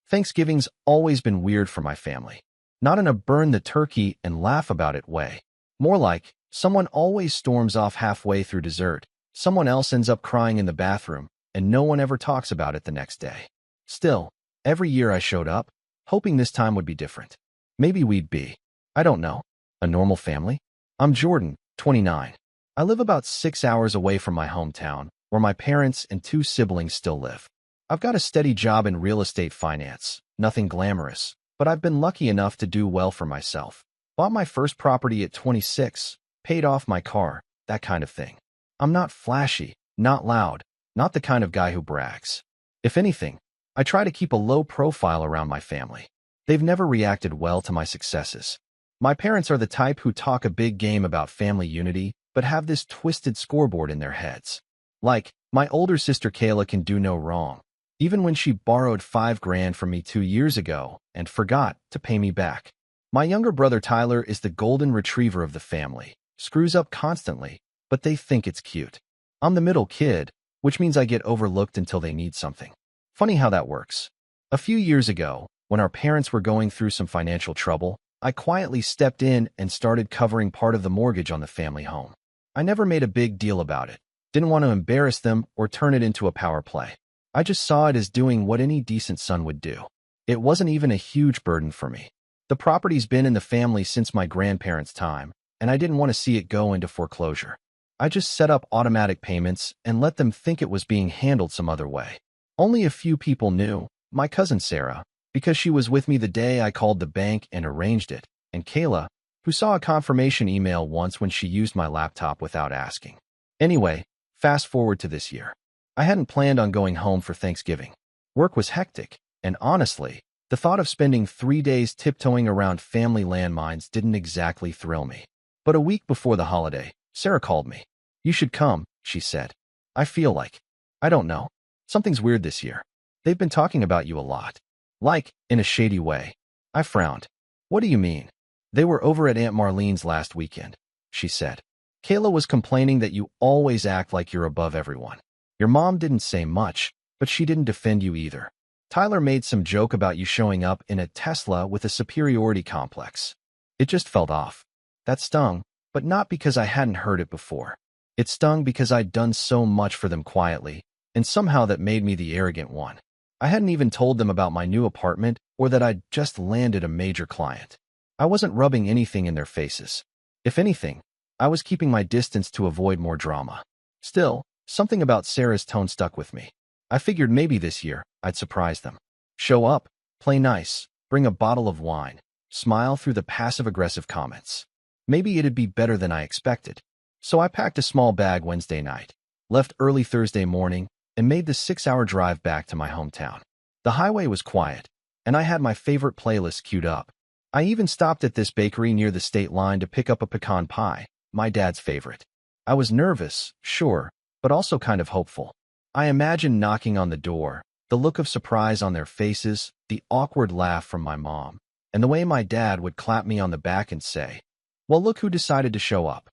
Thanksgiving's always been weird for my family. Not in a burn the turkey and laugh about it way. More like, someone always storms off halfway through dessert, someone else ends up crying in the bathroom, and no one ever talks about it the next day. Still, every year I showed up, hoping this time would be different. Maybe we'd be, I don't know, a normal family? I'm Jordan, 29. I live about 6 hours away from my hometown, where my parents and 2 siblings still live. I've got a steady job in real estate finance, nothing glamorous, but I've been lucky enough to do well for myself. Bought my first property at 26, paid off my car, that kind of thing. I'm not flashy, not loud, not the kind of guy who brags. If anything, I try to keep a low profile around my family. They've never reacted well to my successes. My parents are the type who talk a big game about family unity, but have this twisted scoreboard in their heads. Like, my older sister Kayla can do no wrong, even when she borrowed $5,000 from me 2 years ago and forgot to pay me back. My younger brother Tyler is the golden retriever of the family, screws up constantly, but they think it's cute. I'm the middle kid, which means I get overlooked until they need something. Funny how that works. A few years ago, when our parents were going through some financial trouble, I quietly stepped in and started covering part of the mortgage on the family home. I never made a big deal about it, didn't want to embarrass them or turn it into a power play. I just saw it as doing what any decent son would do. It wasn't even a huge burden for me. The property's been in the family since my grandparents' time, and I didn't want to see it go into foreclosure. I just set up automatic payments and let them think it was being handled some other way. Only a few people knew, my cousin Sarah, because she was with me the day I called the bank and arranged it, and Kayla, who saw a confirmation email once when she used my laptop without asking. Anyway, fast forward to this year. I hadn't planned on going home for Thanksgiving. Work was hectic, and honestly, the thought of spending 3 days tiptoeing around family landmines didn't exactly thrill me. But a week before the holiday, Sarah called me. "You should come," she said. "I feel like, I don't know, something's weird this year. They've been talking about you a lot. Like, in a shady way." I frowned. "What do you mean?" "They were over at Aunt Marlene's last weekend," she said. "Kayla was complaining that you always act like you're above everyone. Your mom didn't say much, but she didn't defend you either. Tyler made some joke about you showing up in a Tesla with a superiority complex. It just felt off. That stung, but not because I hadn't heard it before. It stung because I'd done so much for them quietly, and somehow that made me the arrogant one. I hadn't even told them about my new apartment or that I'd just landed a major client. I wasn't rubbing anything in their faces. If anything, I was keeping my distance to avoid more drama. Still, something about Sarah's tone stuck with me. I figured maybe this year I'd surprise them. Show up, play nice, bring a bottle of wine, smile through the passive-aggressive comments. Maybe it'd be better than I expected. So I packed a small bag Wednesday night, left early Thursday morning, and made the 6-hour drive back to my hometown. The highway was quiet, and I had my favorite playlist queued up. I even stopped at this bakery near the state line to pick up a pecan pie, my dad's favorite. I was nervous, sure, but also kind of hopeful. I imagined knocking on the door, the look of surprise on their faces, the awkward laugh from my mom, and the way my dad would clap me on the back and say, "Well, look who decided to show up."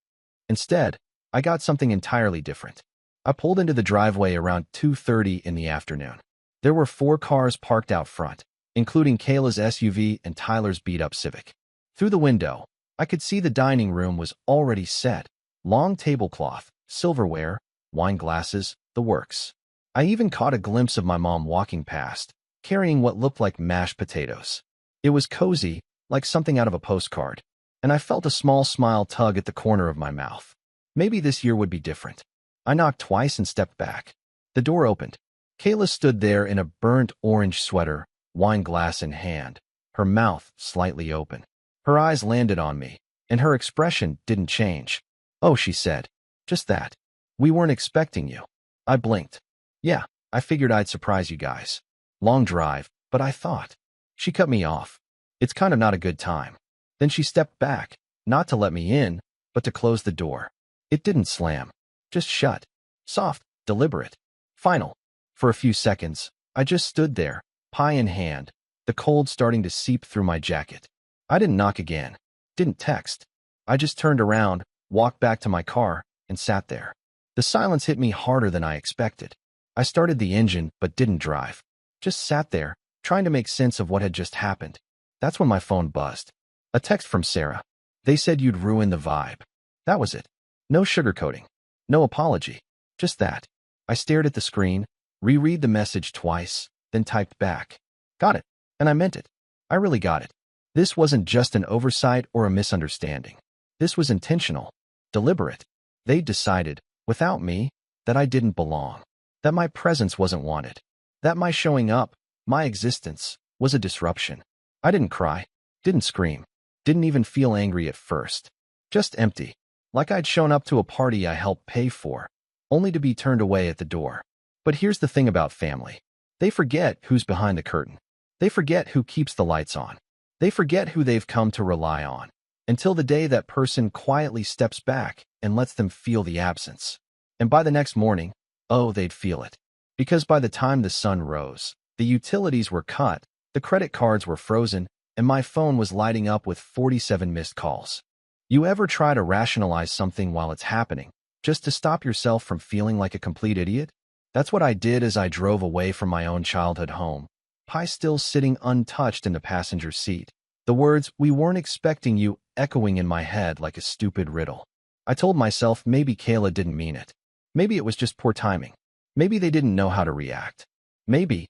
Instead, I got something entirely different. I pulled into the driveway around 2:30 in the afternoon. There were 4 cars parked out front, including Kayla's SUV and Tyler's beat-up Civic. Through the window, I could see the dining room was already set. Long tablecloth, silverware, wine glasses, the works. I even caught a glimpse of my mom walking past, carrying what looked like mashed potatoes. It was cozy, like something out of a postcard, and I felt a small smile tug at the corner of my mouth. Maybe this year would be different. I knocked twice and stepped back. The door opened. Kayla stood there in a burnt orange sweater, wine glass in hand, her mouth slightly open. Her eyes landed on me, and her expression didn't change. "Oh," she said. "Just that. We weren't expecting you." I blinked. "Yeah, I figured I'd surprise you guys. Long drive, but I thought." She cut me off. "It's kind of not a good time." Then she stepped back, not to let me in, but to close the door. It didn't slam, just shut. Soft, deliberate, final. For a few seconds, I just stood there, pie in hand, the cold starting to seep through my jacket. I didn't knock again, didn't text. I just turned around, walked back to my car, and sat there. The silence hit me harder than I expected. I started the engine but didn't drive. Just sat there, trying to make sense of what had just happened. That's when my phone buzzed. A text from Sarah. They said you'd ruin the vibe. That was it. No sugarcoating. No apology. Just that. I stared at the screen, reread the message twice, then typed back. Got it. And I meant it. I really got it. This wasn't just an oversight or a misunderstanding. This was intentional, deliberate. They decided, without me, that I didn't belong, that my presence wasn't wanted, that my showing up, my existence, was a disruption. I didn't cry, didn't scream, didn't even feel angry at first. Just empty, like I'd shown up to a party I helped pay for, only to be turned away at the door. But here's the thing about family. They forget who's behind the curtain. They forget who keeps the lights on. They forget who they've come to rely on, until the day that person quietly steps back and lets them feel the absence. And by the next morning, oh, they'd feel it. Because by the time the sun rose, the utilities were cut, the credit cards were frozen, and my phone was lighting up with 47 missed calls. You ever try to rationalize something while it's happening, just to stop yourself from feeling like a complete idiot? That's what I did as I drove away from my own childhood home, pie still sitting untouched in the passenger seat. The words, "We weren't expecting you," echoing in my head like a stupid riddle. I told myself maybe Kayla didn't mean it. Maybe it was just poor timing. Maybe they didn't know how to react. Maybe.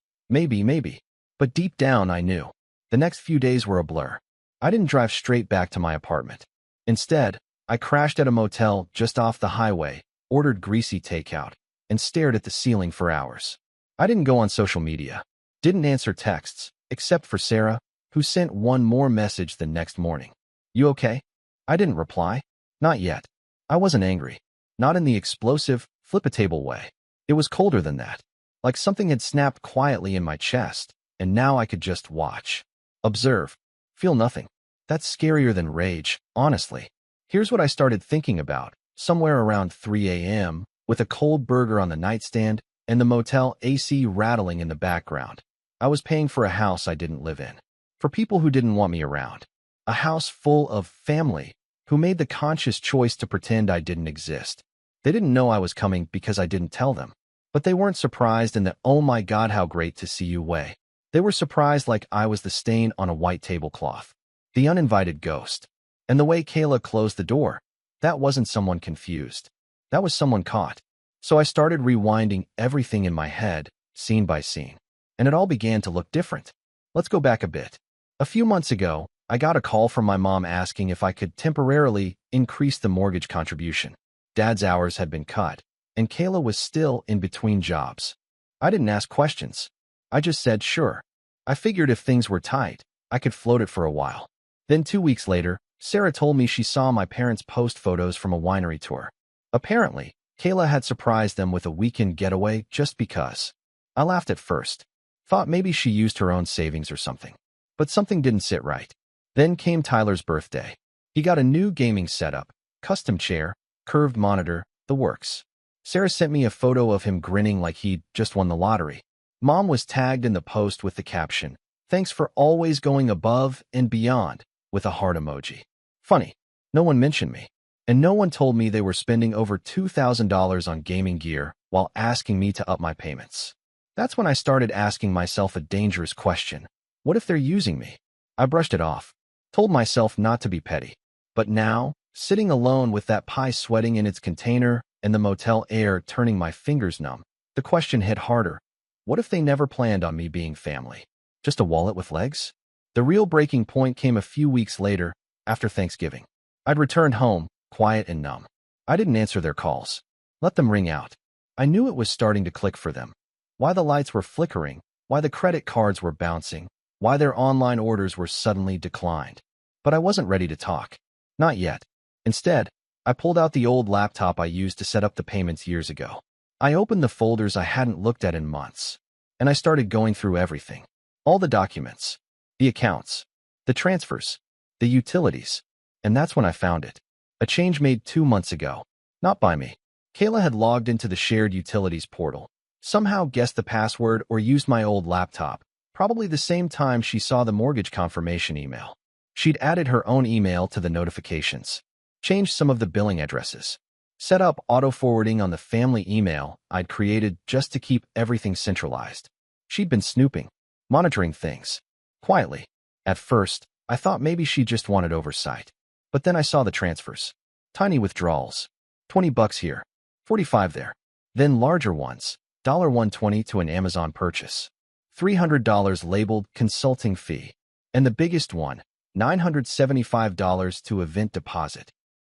But deep down, I knew. The next few days were a blur. I didn't drive straight back to my apartment. Instead, I crashed at a motel just off the highway, ordered greasy takeout, and stared at the ceiling for hours. I didn't go on social media. Didn't answer texts, except for Sarah, who sent one more message the next morning. You okay? I didn't reply. Not yet. I wasn't angry. Not in the explosive, flip-a-table way. It was colder than that. Like something had snapped quietly in my chest, and now I could just watch. Observe. Feel nothing. That's scarier than rage, honestly. Here's what I started thinking about, somewhere around 3 a.m., with a cold burger on the nightstand and the motel AC rattling in the background. I was paying for a house I didn't live in. For people who didn't want me around. A house full of family who made the conscious choice to pretend I didn't exist. They didn't know I was coming because I didn't tell them. But they weren't surprised in the "oh my God, how great to see you" way. They were surprised like I was the stain on a white tablecloth. The uninvited ghost. And the way Kayla closed the door. That wasn't someone confused. That was someone caught. So I started rewinding everything in my head, scene by scene. And it all began to look different. Let's go back a bit. A few months ago, I got a call from my mom asking if I could temporarily increase the mortgage contribution. Dad's hours had been cut, and Kayla was still in between jobs. I didn't ask questions. I just said sure. I figured if things were tight, I could float it for a while. Then 2 weeks later, Sarah told me she saw my parents post photos from a winery tour. Apparently, Kayla had surprised them with a weekend getaway just because. I laughed at first. Thought maybe she used her own savings or something. But something didn't sit right. Then came Tyler's birthday. He got a new gaming setup, custom chair, curved monitor, the works. Sarah sent me a photo of him grinning like he'd just won the lottery. Mom was tagged in the post with the caption, "Thanks for always going above and beyond," with a heart emoji. Funny, no one mentioned me. And no one told me they were spending over $2,000 on gaming gear while asking me to up my payments. That's when I started asking myself a dangerous question. What if they're using me? I brushed it off, told myself not to be petty. But now, sitting alone with that pie sweating in its container and the motel air turning my fingers numb, the question hit harder. What if they never planned on me being family? Just a wallet with legs? The real breaking point came a few weeks later, after Thanksgiving. I'd returned home, quiet and numb. I didn't answer their calls. Let them ring out. I knew it was starting to click for them. Why the lights were flickering, why the credit cards were bouncing, why their online orders were suddenly declined. But I wasn't ready to talk. Not yet. Instead, I pulled out the old laptop I used to set up the payments years ago. I opened the folders I hadn't looked at in months, and I started going through everything. All the documents, the accounts, the transfers, the utilities. And that's when I found it. A change made 2 months ago. Not by me. Kayla had logged into the shared utilities portal, somehow guessed the password or used my old laptop, probably the same time she saw the mortgage confirmation email. She'd added her own email to the notifications, changed some of the billing addresses, set up auto-forwarding on the family email I'd created just to keep everything centralized. She'd been snooping. monitoring things. Quietly. At first, I thought maybe she just wanted oversight. But then I saw the transfers. Tiny withdrawals. $20 here. 45 there. Then larger ones. $120 to an Amazon purchase. $300 labeled consulting fee. And the biggest one, $975 to event deposit.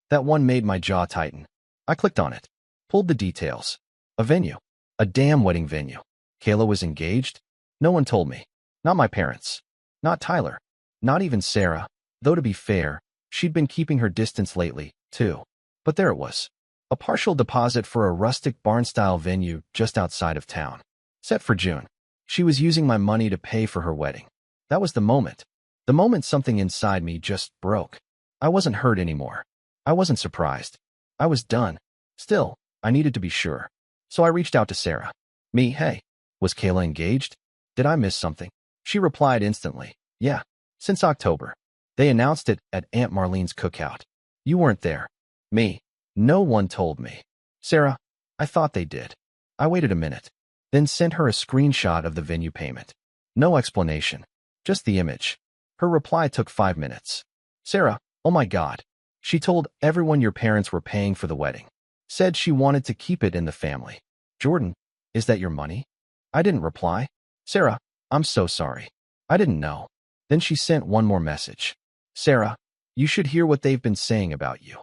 That one made my jaw tighten. I clicked on it. Pulled the details. A venue. A damn wedding venue. Kayla was engaged? No one told me. Not my parents. Not Tyler. Not even Sarah. Though to be fair, she'd been keeping her distance lately, too. But there it was. A partial deposit for a rustic barn-style venue just outside of town. Set for June. She was using my money to pay for her wedding. That was the moment. The moment something inside me just broke. I wasn't hurt anymore. I wasn't surprised. I was done. Still, I needed to be sure. So I reached out to Sarah. Hey, was Kayla engaged? Did I miss something? She replied instantly. Yeah, since October. They announced it at Aunt Marlene's cookout. You weren't there. No one told me. Sarah, I thought they did. I waited a minute, then sent her a screenshot of the venue payment. No explanation, just the image. Her reply took 5 minutes. Sarah, oh my God. She told everyone your parents were paying for the wedding. Said she wanted to keep it in the family. Jordan, is that your money? I didn't reply. Sarah, I'm so sorry. I didn't know. Then she sent one more message. Sarah, you should hear what they've been saying about you.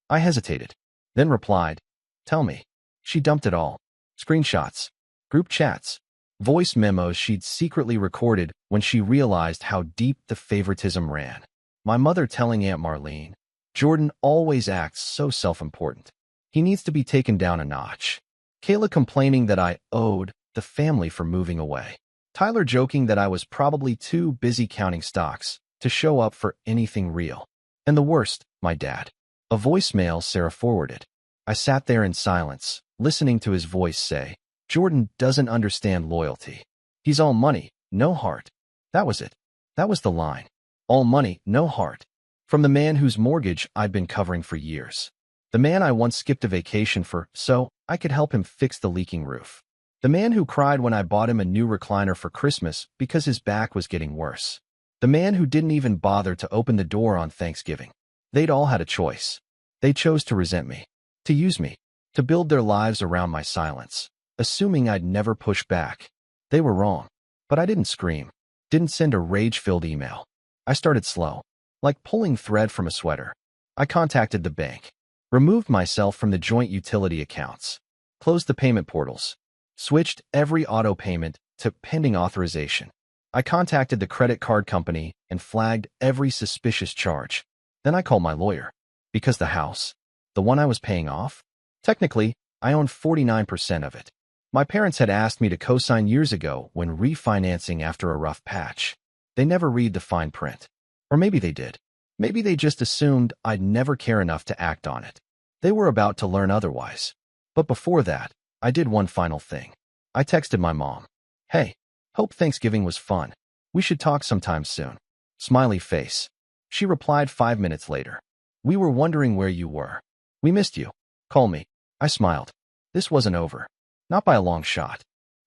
I hesitated, then replied, tell me. She dumped it all. Screenshots, group chats, voice memos she'd secretly recorded when she realized how deep the favoritism ran. My mother telling Aunt Marlene, Jordan always acts so self-important. He needs to be taken down a notch. Kayla complaining that I owed the family for moving away. Tyler joking that I was probably too busy counting stocks to show up for anything real. And the worst, my dad. A voicemail Sarah forwarded. I sat there in silence, listening to his voice say, Jordan doesn't understand loyalty. He's all money, no heart. That was it. That was the line. All money, no heart. From the man whose mortgage I'd been covering for years. The man I once skipped a vacation for so I could help him fix the leaking roof. The man who cried when I bought him a new recliner for Christmas because his back was getting worse. The man who didn't even bother to open the door on Thanksgiving. They'd all had a choice. They chose to resent me, to use me, to build their lives around my silence, assuming I'd never push back. They were wrong. But I didn't scream, didn't send a rage-filled email. I started slow, like pulling thread from a sweater. I contacted the bank, removed myself from the joint utility accounts, closed the payment portals, switched every auto payment to pending authorization. I contacted the credit card company and flagged every suspicious charge. Then I called my lawyer. Because the house, the one I was paying off, technically, I owned 49% of it. My parents had asked me to co-sign years ago when refinancing after a rough patch. They never read the fine print. Or maybe they did. Maybe they just assumed I'd never care enough to act on it. They were about to learn otherwise. But before that, I did one final thing. I texted my mom. Hey, hope Thanksgiving was fun. We should talk sometime soon. Smiley face. She replied 5 minutes later. We were wondering where you were. We missed you. Call me. I smiled. This wasn't over. Not by a long shot.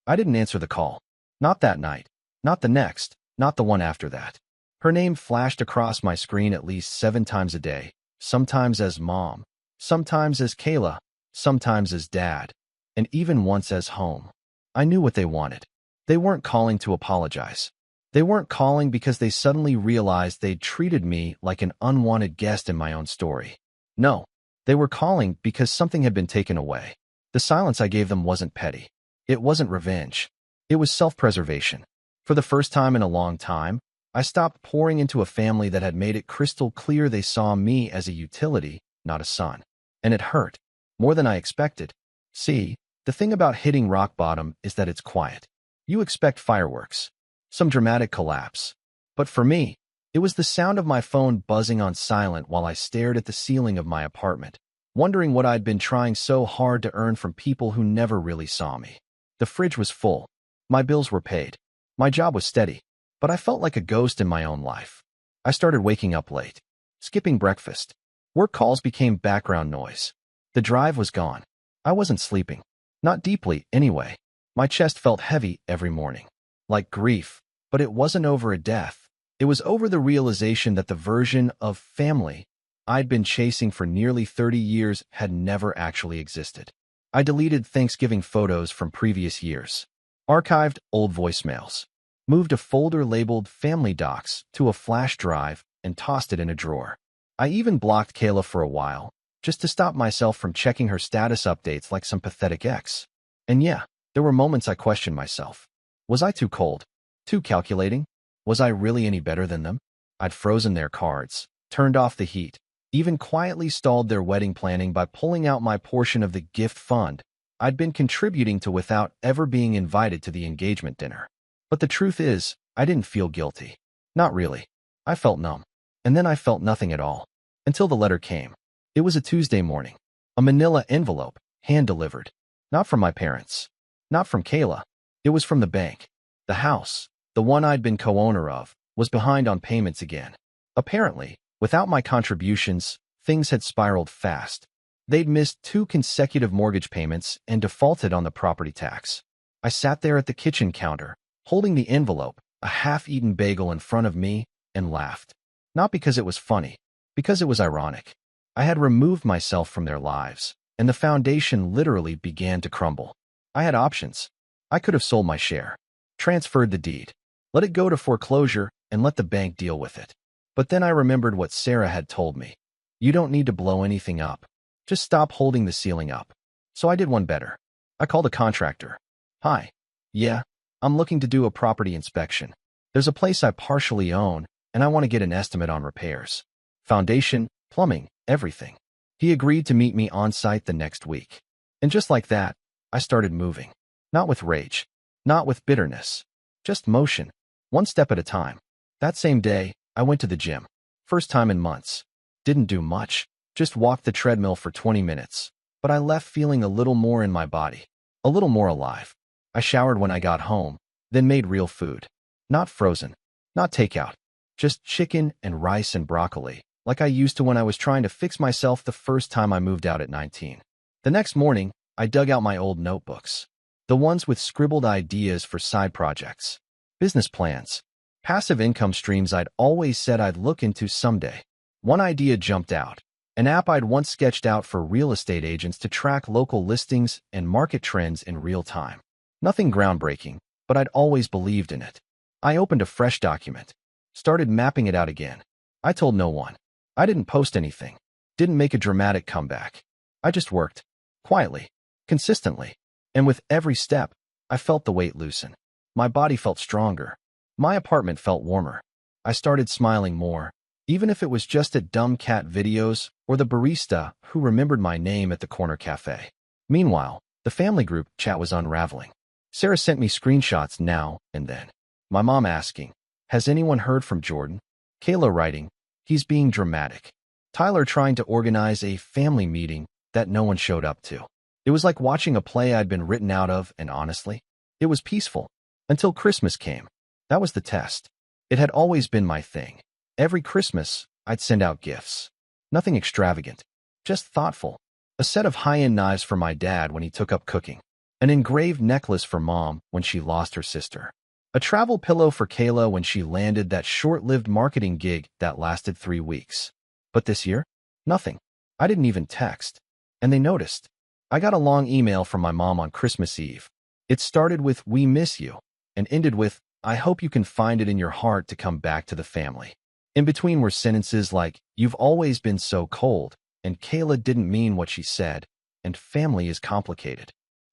I didn't answer the call. Not that night. Not the next. Not the one after that. Her name flashed across my screen at least 7 times a day, sometimes as Mom, sometimes as Kayla, sometimes as Dad, and even once as home. I knew what they wanted. They weren't calling to apologize. They weren't calling because they suddenly realized they'd treated me like an unwanted guest in my own story. No, they were calling because something had been taken away. The silence I gave them wasn't petty. It wasn't revenge. It was self-preservation. For the first time in a long time, I stopped pouring into a family that had made it crystal clear they saw me as a utility, not a son. And it hurt. More than I expected. See, the thing about hitting rock bottom is that it's quiet. You expect fireworks. Some dramatic collapse. But for me, it was the sound of my phone buzzing on silent while I stared at the ceiling of my apartment, wondering what I'd been trying so hard to earn from people who never really saw me. The fridge was full. My bills were paid. My job was steady. But I felt like a ghost in my own life. I started waking up late, skipping breakfast. Work calls became background noise. The drive was gone. I wasn't sleeping. Not deeply, anyway. My chest felt heavy every morning. Like grief, But it wasn't over a death. It was over the realization that the version of family I'd been chasing for nearly 30 years had never actually existed. I deleted Thanksgiving photos from previous years, archived old voicemails, moved a folder labeled Family Docs to a flash drive, and tossed it in a drawer. I even blocked Kayla for a while, just to stop myself from checking her status updates like some pathetic ex. And yeah, there were moments I questioned myself. Was I too cold? Too calculating? Was I really any better than them? I'd frozen their cards, turned off the heat, even quietly stalled their wedding planning by pulling out my portion of the gift fund I'd been contributing to without ever being invited to the engagement dinner. But the truth is, I didn't feel guilty. Not really. I felt numb. And then I felt nothing at all. Until the letter came. It was a Tuesday morning. A manila envelope, hand-delivered. Not from my parents. Not from Kayla. It was from the bank. The house, the one I'd been co-owner of, was behind on payments again. Apparently, without my contributions, things had spiraled fast. They'd missed 2 consecutive mortgage payments and defaulted on the property tax. I sat there at the kitchen counter, holding the envelope, a half-eaten bagel in front of me, and laughed. Not because it was funny, because it was ironic. I had removed myself from their lives, and the foundation literally began to crumble. I had options. I could have sold my share, transferred the deed, let it go to foreclosure, and let the bank deal with it. But then I remembered what Sarah had told me. You don't need to blow anything up. Just stop holding the ceiling up. So I did one better. I called a contractor. Hi. Yeah, I'm looking to do a property inspection. There's a place I partially own, and I want to get an estimate on repairs. Foundation, plumbing, everything. He agreed to meet me on site the next week. And just like that, I started moving. Not with rage. Not with bitterness. Just motion. One step at a time. That same day, I went to the gym. First time in months. Didn't do much. Just walked the treadmill for 20 minutes. But I left feeling a little more in my body. A little more alive. I showered when I got home, then made real food. Not frozen. Not takeout. Just chicken and rice and broccoli, like I used to when I was trying to fix myself the first time I moved out at 19. The next morning, I dug out my old notebooks. The ones with scribbled ideas for side projects. Business plans. Passive income streams I'd always said I'd look into someday. One idea jumped out. An app I'd once sketched out for real estate agents to track local listings and market trends in real time. Nothing groundbreaking, but I'd always believed in it. I opened a fresh document. Started mapping it out again. I told no one. I didn't post anything. Didn't make a dramatic comeback. I just worked. Quietly. Consistently. And with every step, I felt the weight loosen. My body felt stronger. My apartment felt warmer. I started smiling more, even if it was just at dumb cat videos or the barista who remembered my name at the corner cafe. Meanwhile, the family group chat was unraveling. Sarah sent me screenshots now and then. My mom asking, has anyone heard from Jordan? Kayla writing, he's being dramatic. Tyler trying to organize a family meeting that no one showed up to. It was like watching a play I'd been written out of, and honestly, it was peaceful. Until Christmas came. That was the test. It had always been my thing. Every Christmas, I'd send out gifts. Nothing extravagant. Just thoughtful. A set of high-end knives for my dad when he took up cooking. An engraved necklace for Mom when she lost her sister. A travel pillow for Kayla when she landed that short-lived marketing gig that lasted 3 weeks. But this year? Nothing. I didn't even text. And they noticed. I got a long email from my mom on Christmas Eve. It started with, "We miss you," and ended with, "I hope you can find it in your heart to come back to the family." In between were sentences like, "You've always been so cold," and "Kayla didn't mean what she said," and "Family is complicated."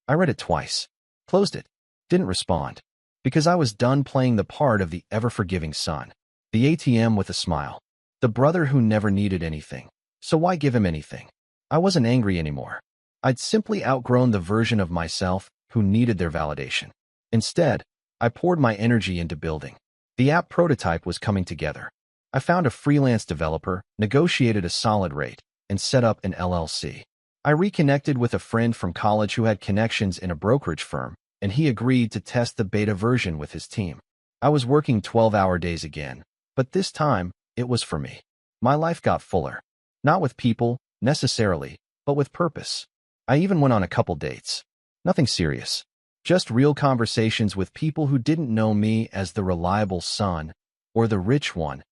I read it twice. Closed it. Didn't respond. Because I was done playing the part of the ever-forgiving son. The ATM with a smile. The brother who never needed anything. So why give him anything? I wasn't angry anymore. I'd simply outgrown the version of myself who needed their validation. Instead, I poured my energy into building. The app prototype was coming together. I found a freelance developer, negotiated a solid rate, and set up an LLC. I reconnected with a friend from college who had connections in a brokerage firm, and he agreed to test the beta version with his team. I was working 12-hour days again, but this time, it was for me. My life got fuller. Not with people, necessarily, but with purpose. I even went on a couple dates. Nothing serious. Just real conversations with people who didn't know me as the reliable son, or the rich one,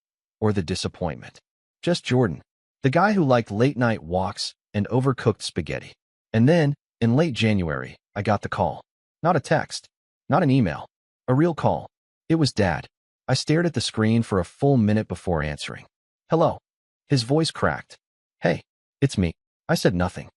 or the disappointment. Just Jordan, the guy who liked late-night walks and overcooked spaghetti. And then, in late January, I got the call. Not a text, not an email, a real call. It was Dad. I stared at the screen for a full minute before answering. Hello. His voice cracked. Hey, it's me. I said nothing.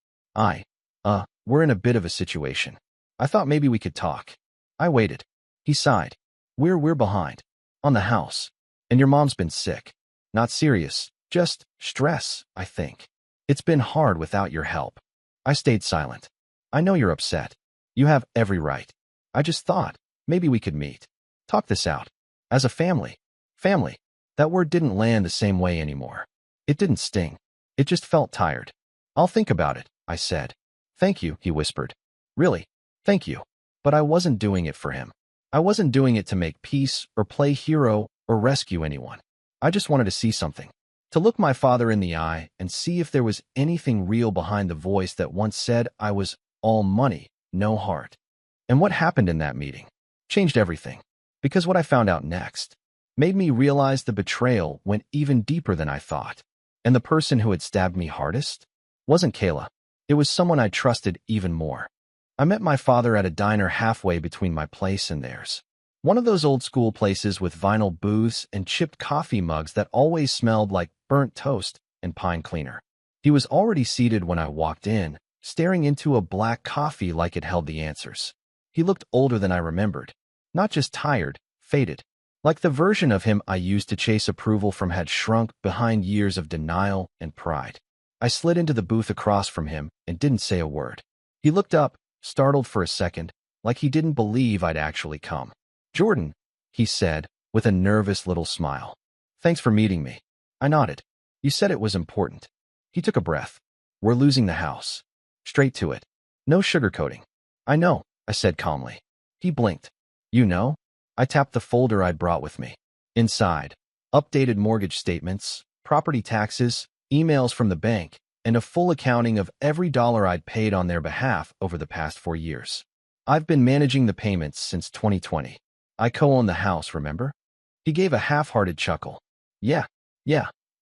We're in a bit of a situation. I thought maybe we could talk. I waited. He sighed. We're behind. On the house. And your mom's been sick. Not serious, just stress, I think. It's been hard without your help. I stayed silent. I know you're upset. You have every right. I just thought, maybe we could meet. Talk this out. As a family. Family. That word didn't land the same way anymore. It didn't sting. It just felt tired. I'll think about it, I said. Thank you, he whispered. Really, thank you. But I wasn't doing it for him. I wasn't doing it to make peace or play hero or rescue anyone. I just wanted to see something. To look my father in the eye and see if there was anything real behind the voice that once said I was all money, no heart. And what happened in that meeting changed everything. Because what I found out next made me realize the betrayal went even deeper than I thought. And the person who had stabbed me hardest wasn't Kayla. It was someone I trusted even more. I met my father at a diner halfway between my place and theirs. One of those old school places with vinyl booths and chipped coffee mugs that always smelled like burnt toast and pine cleaner. He was already seated when I walked in, staring into a black coffee like it held the answers. He looked older than I remembered. Not just tired, faded. Like the version of him I used to chase approval from had shrunk behind years of denial and pride. I slid into the booth across from him and didn't say a word. He looked up, startled for a second, like he didn't believe I'd actually come. Jordan, he said, with a nervous little smile. Thanks for meeting me. I nodded. You said it was important. He took a breath. We're losing the house. Straight to it. No sugarcoating. I know, I said calmly. He blinked. You know? I tapped the folder I'd brought with me. Inside, updated mortgage statements, property taxes, emails from the bank, and a full accounting of every dollar I'd paid on their behalf over the past 4 years. I've been managing the payments since 2020. I co-own the house, remember? He gave a half-hearted chuckle. Yeah,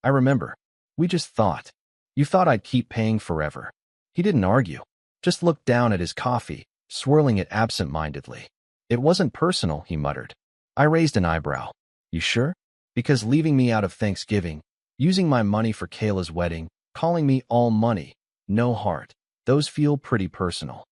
I remember. We just thought. You thought I'd keep paying forever. He didn't argue. Just looked down at his coffee, swirling it absent-mindedly. It wasn't personal, he muttered. I raised an eyebrow. You sure? Because leaving me out of Thanksgiving, using my money for Kayla's wedding, calling me all money, no heart, those feel pretty personal.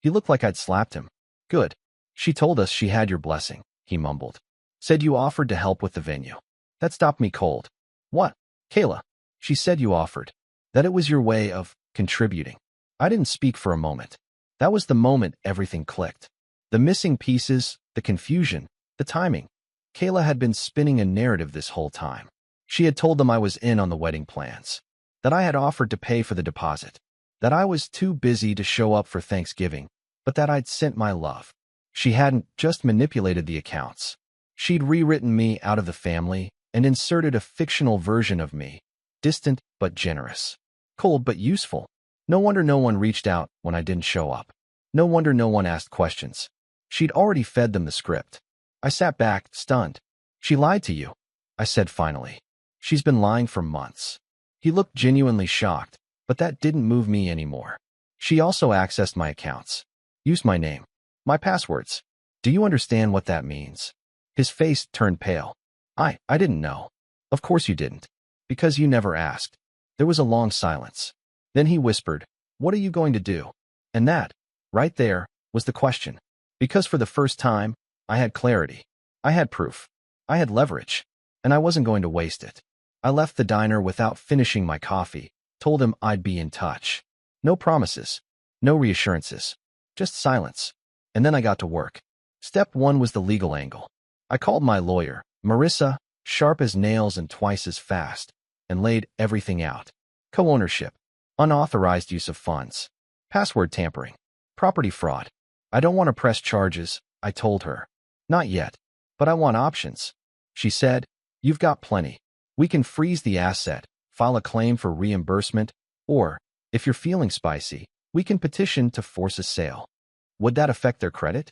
He looked like I'd slapped him. Good. She told us she had your blessing, he mumbled. Said you offered to help with the venue. That stopped me cold. What? Kayla. She said you offered. That it was your way of contributing. I didn't speak for a moment. That was the moment everything clicked. The missing pieces, the confusion, the timing. Kayla had been spinning a narrative this whole time. She had told them I was in on the wedding plans, that I had offered to pay for the deposit, that I was too busy to show up for Thanksgiving, but that I'd sent my love. She hadn't just manipulated the accounts. She'd rewritten me out of the family and inserted a fictional version of me, distant but generous, cold but useful. No wonder no one reached out when I didn't show up. No wonder no one asked questions. She'd already fed them the script. I sat back, stunned. She lied to you, I said finally. She's been lying for months. He looked genuinely shocked, but that didn't move me anymore. She also accessed my accounts, used my name, my passwords. Do you understand what that means? His face turned pale. I didn't know. Of course you didn't. Because you never asked. There was a long silence. Then he whispered, what are you going to do? And that, right there, was the question. Because for the first time, I had clarity. I had proof. I had leverage. And I wasn't going to waste it. I left the diner without finishing my coffee, told him I'd be in touch. No promises. No reassurances. Just silence. And then I got to work. Step 1 was the legal angle. I called my lawyer, Marissa, sharp as nails and twice as fast, and laid everything out. Co-ownership. Unauthorized use of funds. Password tampering. Property fraud. I don't want to press charges, I told her. Not yet. But I want options. She said, you've got plenty. We can freeze the asset, file a claim for reimbursement, or, if you're feeling spicy, we can petition to force a sale. Would that affect their credit?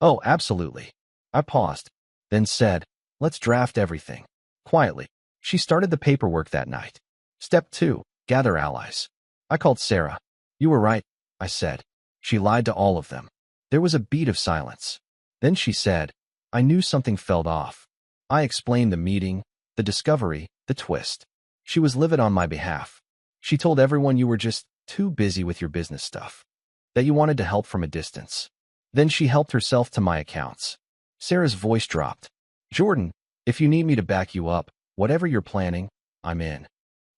Oh, absolutely. I paused, then said, let's draft everything. Quietly, she started the paperwork that night. Step 2, gather allies. I called Sarah. You were right, I said. She lied to all of them. There was a beat of silence. Then she said, I knew something felt off. I explained the meeting, the discovery, the twist. She was livid on my behalf. She told everyone you were just too busy with your business stuff, that you wanted to help from a distance. Then she helped herself to my accounts. Sarah's voice dropped. Jordan, if you need me to back you up, whatever you're planning, I'm in.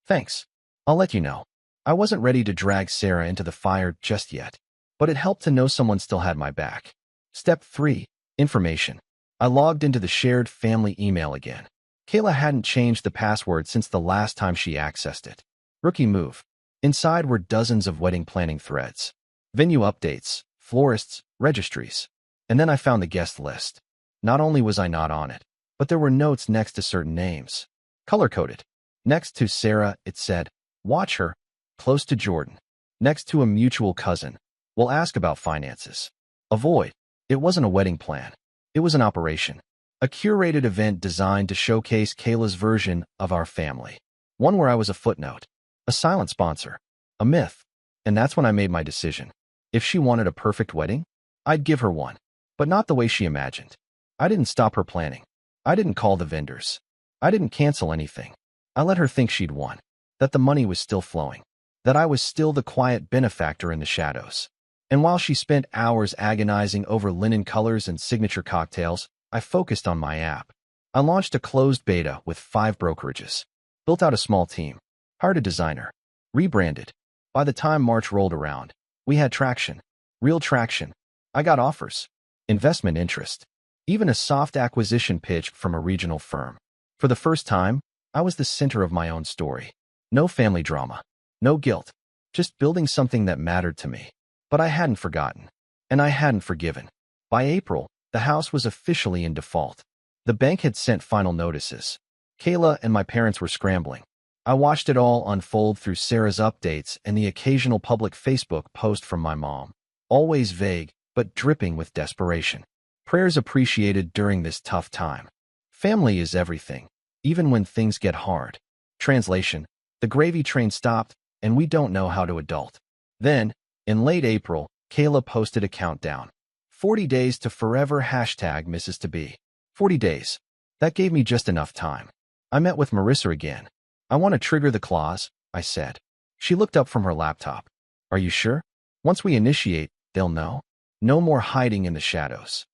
Thanks. I'll let you know. I wasn't ready to drag Sarah into the fire just yet, but it helped to know someone still had my back. Step 3, information. I logged into the shared family email again. Kayla hadn't changed the password since the last time she accessed it. Rookie move. Inside were dozens of wedding planning threads, venue updates, florists, registries. And then I found the guest list. Not only was I not on it, but there were notes next to certain names. Color-coded. Next to Sarah, it said, watch her. Close to Jordan. Next to a mutual cousin. We'll ask about finances. Avoid. It wasn't a wedding plan. It was an operation. A curated event designed to showcase Kayla's version of our family. One where I was a footnote. A silent sponsor. A myth. And that's when I made my decision. If she wanted a perfect wedding, I'd give her one. But not the way she imagined. I didn't stop her planning. I didn't call the vendors. I didn't cancel anything. I let her think she'd won. That the money was still flowing. That I was still the quiet benefactor in the shadows. And while she spent hours agonizing over linen colors and signature cocktails, I focused on my app. I launched a closed beta with 5 brokerages. Built out a small team. Hired a designer. Rebranded. By the time March rolled around, we had traction. Real traction. I got offers. Investment interest. Even a soft acquisition pitch from a regional firm. For the first time, I was the center of my own story. No family drama. No guilt. Just building something that mattered to me. But I hadn't forgotten. And I hadn't forgiven. By April, the house was officially in default. The bank had sent final notices. Kayla and my parents were scrambling. I watched it all unfold through Sarah's updates and the occasional public Facebook post from my mom. Always vague, but dripping with desperation. Prayers appreciated during this tough time. Family is everything, even when things get hard. Translation: the gravy train stopped, and we don't know how to adult. Then, in late April, Kayla posted a countdown. 40 days to forever #Mrs. To Be. 40 days. That gave me just enough time. I met with Marissa again. I want to trigger the clause, I said. She looked up from her laptop. Are you sure? Once we initiate, they'll know. No more hiding in the shadows.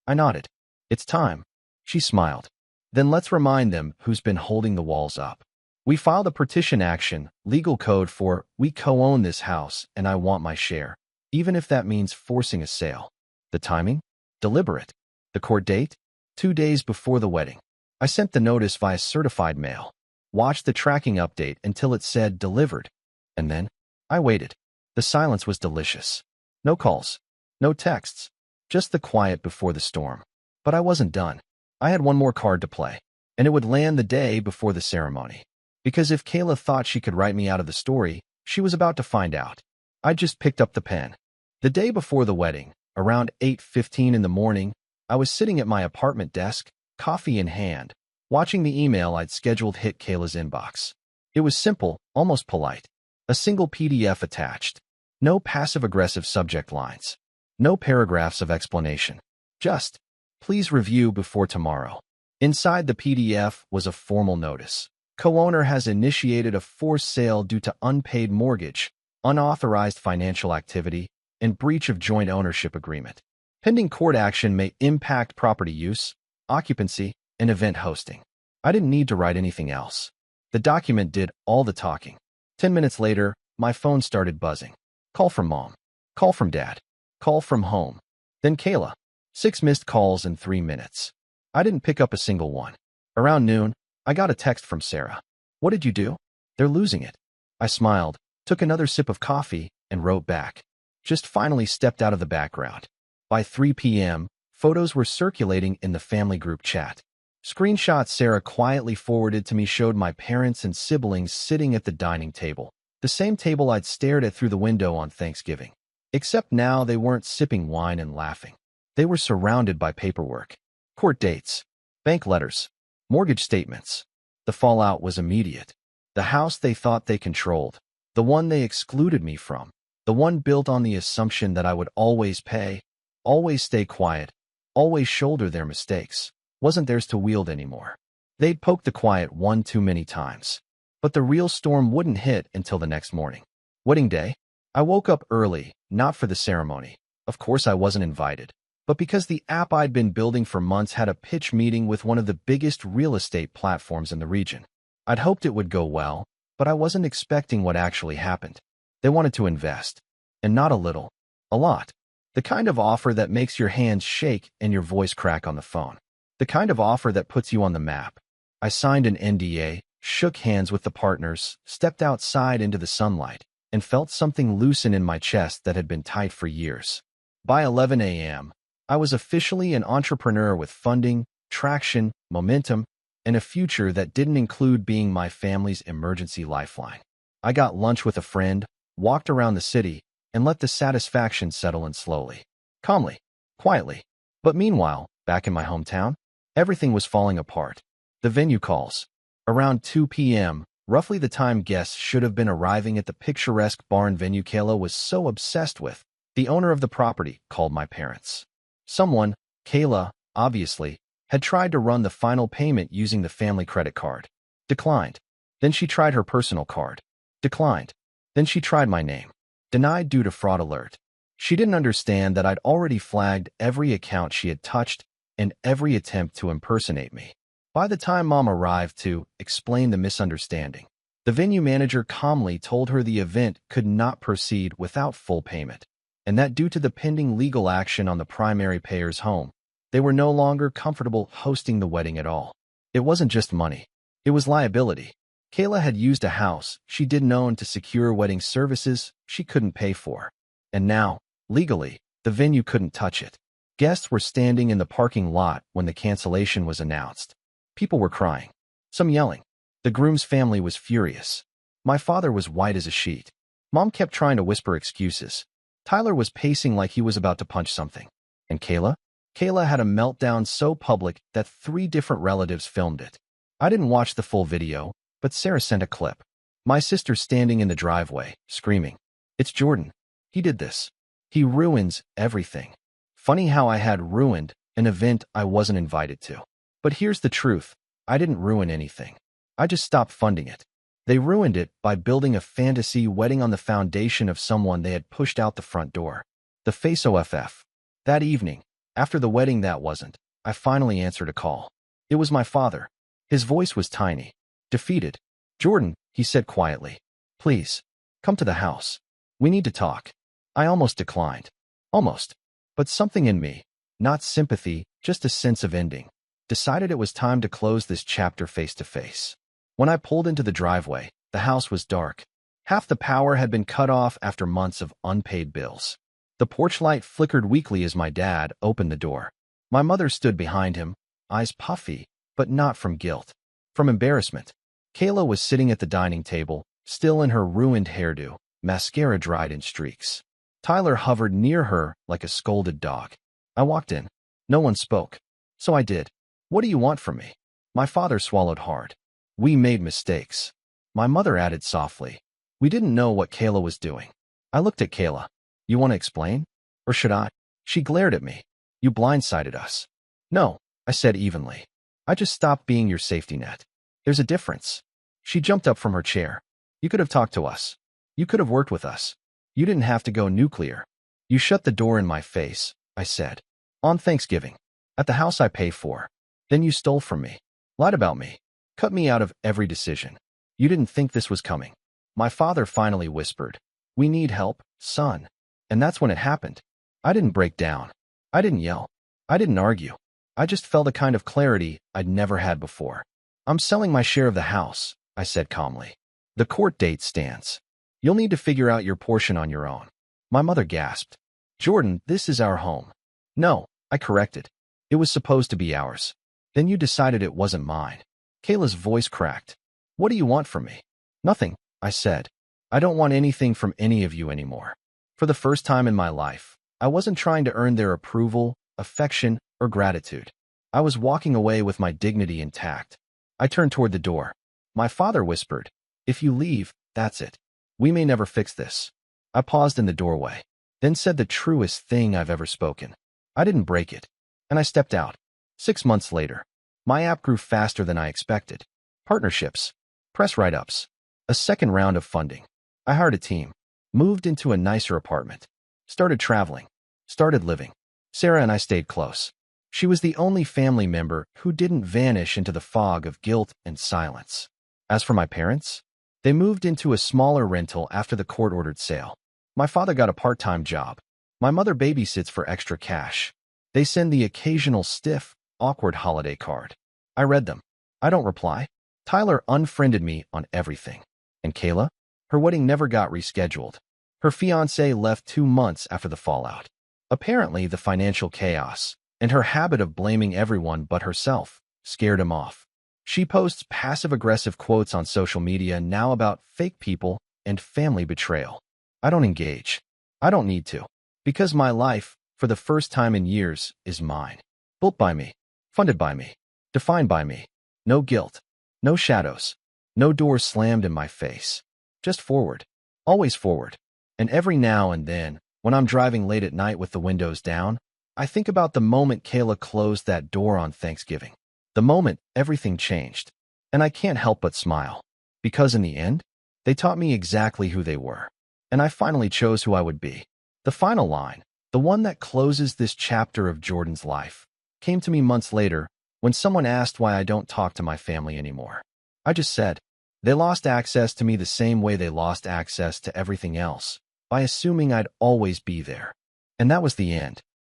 I nodded. It's time. She smiled. Then let's remind them who's been holding the walls up. We filed a partition action, legal code for, we co-own this house and I want my share, even if that means forcing a sale. The timing? Deliberate. The court date? 2 days before the wedding. I sent the notice via certified mail. Watched the tracking update until it said delivered. And then, I waited. The silence was delicious. No calls. No texts. Just the quiet before the storm. But I wasn't done. I had one more card to play. And it would land the day before the ceremony. Because if Kayla thought she could write me out of the story, she was about to find out. I just picked up the pen. The day before the wedding, around 8:15 in the morning, I was sitting at my apartment desk, coffee in hand, watching the email I'd scheduled hit Kayla's inbox. It was simple, almost polite. A single PDF attached. No passive-aggressive subject lines. No paragraphs of explanation. Just, please review before tomorrow. Inside the PDF was a formal notice. Co-owner has initiated a forced sale due to unpaid mortgage, unauthorized financial activity, and breach of joint ownership agreement. Pending court action may impact property use, occupancy, and event hosting. I didn't need to write anything else. The document did all the talking. 10 minutes later, my phone started buzzing. Call from mom. Call from dad. Call from home. Then Kayla. 6 missed calls in 3 minutes. I didn't pick up a single one. Around noon, I got a text from Sarah. What did you do? They're losing it. I smiled, took another sip of coffee, and wrote back. Just finally stepped out of the background. By 3 p.m., photos were circulating in the family group chat. Screenshots Sarah quietly forwarded to me showed my parents and siblings sitting at the dining table, the same table I'd stared at through the window on Thanksgiving. Except now they weren't sipping wine and laughing. They were surrounded by paperwork, court dates, bank letters, mortgage statements. The fallout was immediate. The house they thought they controlled, the one they excluded me from, the one built on the assumption that I would always pay, always stay quiet, always shoulder their mistakes, wasn't theirs to wield anymore. They'd poked the quiet one too many times. But the real storm wouldn't hit until the next morning. Wedding day. I woke up early, not for the ceremony. Of course I wasn't invited. But because the app I'd been building for months had a pitch meeting with one of the biggest real estate platforms in the region. I'd hoped it would go well, but I wasn't expecting what actually happened. They wanted to invest. And not a little. A lot. The kind of offer that makes your hands shake and your voice crack on the phone. The kind of offer that puts you on the map. I signed an NDA, shook hands with the partners, stepped outside into the sunlight, and felt something loosen in my chest that had been tight for years. By 11 a.m., I was officially an entrepreneur with funding, traction, momentum, and a future that didn't include being my family's emergency lifeline. I got lunch with a friend, walked around the city, and let the satisfaction settle in slowly, calmly, quietly. But meanwhile, back in my hometown, everything was falling apart. The venue calls. Around 2 p.m., roughly the time guests should have been arriving at the picturesque barn venue Kayla was so obsessed with, the owner of the property called my parents. Someone, Kayla, obviously, had tried to run the final payment using the family credit card. Declined. Then she tried her personal card. Declined. Then she tried my name. Denied due to fraud alert. She didn't understand that I'd already flagged every account she had touched and every attempt to impersonate me. By the time Mom arrived to explain the misunderstanding, the venue manager calmly told her the event could not proceed without full payment, and that due to the pending legal action on the primary payer's home, they were no longer comfortable hosting the wedding at all. It wasn't just money. It was liability. Kayla had used a house she didn't own to secure wedding services she couldn't pay for. And now, legally, the venue couldn't touch it. Guests were standing in the parking lot when the cancellation was announced. People were crying, some yelling. The groom's family was furious. My father was white as a sheet. Mom kept trying to whisper excuses. Tyler was pacing like he was about to punch something. And Kayla? Kayla had a meltdown so public that 3 different relatives filmed it. I didn't watch the full video, but Sarah sent a clip. My sister standing in the driveway, screaming, "It's Jordan. He did this. He ruins everything." Funny how I had ruined an event I wasn't invited to. But here's the truth. I didn't ruin anything. I just stopped funding it. They ruined it by building a fantasy wedding on the foundation of someone they had pushed out the front door. The face OFF. That evening, after the wedding I finally answered a call. It was my father. His voice was tiny, defeated. "Jordan," he said quietly, "please, come to the house. We need to talk." I almost declined. Almost. But something in me, not sympathy, just a sense of ending, decided it was time to close this chapter face to face. When I pulled into the driveway, the house was dark. Half the power had been cut off after months of unpaid bills. The porch light flickered weakly as my dad opened the door. My mother stood behind him, eyes puffy, but not from guilt, from embarrassment. Kayla was sitting at the dining table, still in her ruined hairdo, mascara dried in streaks. Tyler hovered near her like a scolded dog. I walked in. No one spoke. So I did. "What do you want from me?" My father swallowed hard. "We made mistakes." My mother added softly. "We didn't know what Kayla was doing." I looked at Kayla. "You want to explain? Or should I?" She glared at me. "You blindsided us." "No," I said evenly. "I just stopped being your safety net. There's a difference." She jumped up from her chair. "You could have talked to us. You could have worked with us. You didn't have to go nuclear." "You shut the door in my face," I said. "On Thanksgiving. At the house I pay for. Then you stole from me. Lied about me. Cut me out of every decision. You didn't think this was coming." My father finally whispered, "We need help, son." And that's when it happened. I didn't break down. I didn't yell. I didn't argue. I just felt a kind of clarity I'd never had before. "I'm selling my share of the house," I said calmly. "The court date stands. You'll need to figure out your portion on your own." My mother gasped. "Jordan, this is our home." "No," I corrected. "It was supposed to be ours. Then you decided it wasn't mine." Kayla's voice cracked. "What do you want from me?" "Nothing," I said. "I don't want anything from any of you anymore." For the first time in my life, I wasn't trying to earn their approval affection, or gratitude. I was walking away with my dignity intact. I turned toward the door. My father whispered, "If you leave, that's it. We may never fix this." I paused in the doorway, then said the truest thing I've ever spoken. I didn't break it, and I stepped out. 6 months later, my app grew faster than I expected. Partnerships, press write-ups, a second round of funding. I hired a team, moved into a nicer apartment, started traveling, started living. Sarah and I stayed close. She was the only family member who didn't vanish into the fog of guilt and silence. As for my parents, they moved into a smaller rental after the court-ordered sale. My father got a part-time job. My mother babysits for extra cash. They send the occasional stiff, awkward holiday card. I read them. I don't reply. Tyler unfriended me on everything. And Kayla? Her wedding never got rescheduled. Her fiancé left 2 months after the fallout. Apparently, the financial chaos and her habit of blaming everyone but herself scared him off. She posts passive-aggressive quotes on social media now about fake people and family betrayal. I don't engage. I don't need to. Because my life, for the first time in years, is mine. Built by me. Funded by me. Defined by me. No guilt. No shadows. No doors slammed in my face. Just forward. Always forward. And every now and then, when I'm driving late at night with the windows down, I think about the moment Kayla closed that door on Thanksgiving. The moment everything changed. And I can't help but smile. Because in the end, they taught me exactly who they were. And I finally chose who I would be. The final line, the one that closes this chapter of Jordan's life, came to me months later when someone asked why I don't talk to my family anymore. I just said, they lost access to me the same way they lost access to everything else, by assuming I'd always be there. And that was the end.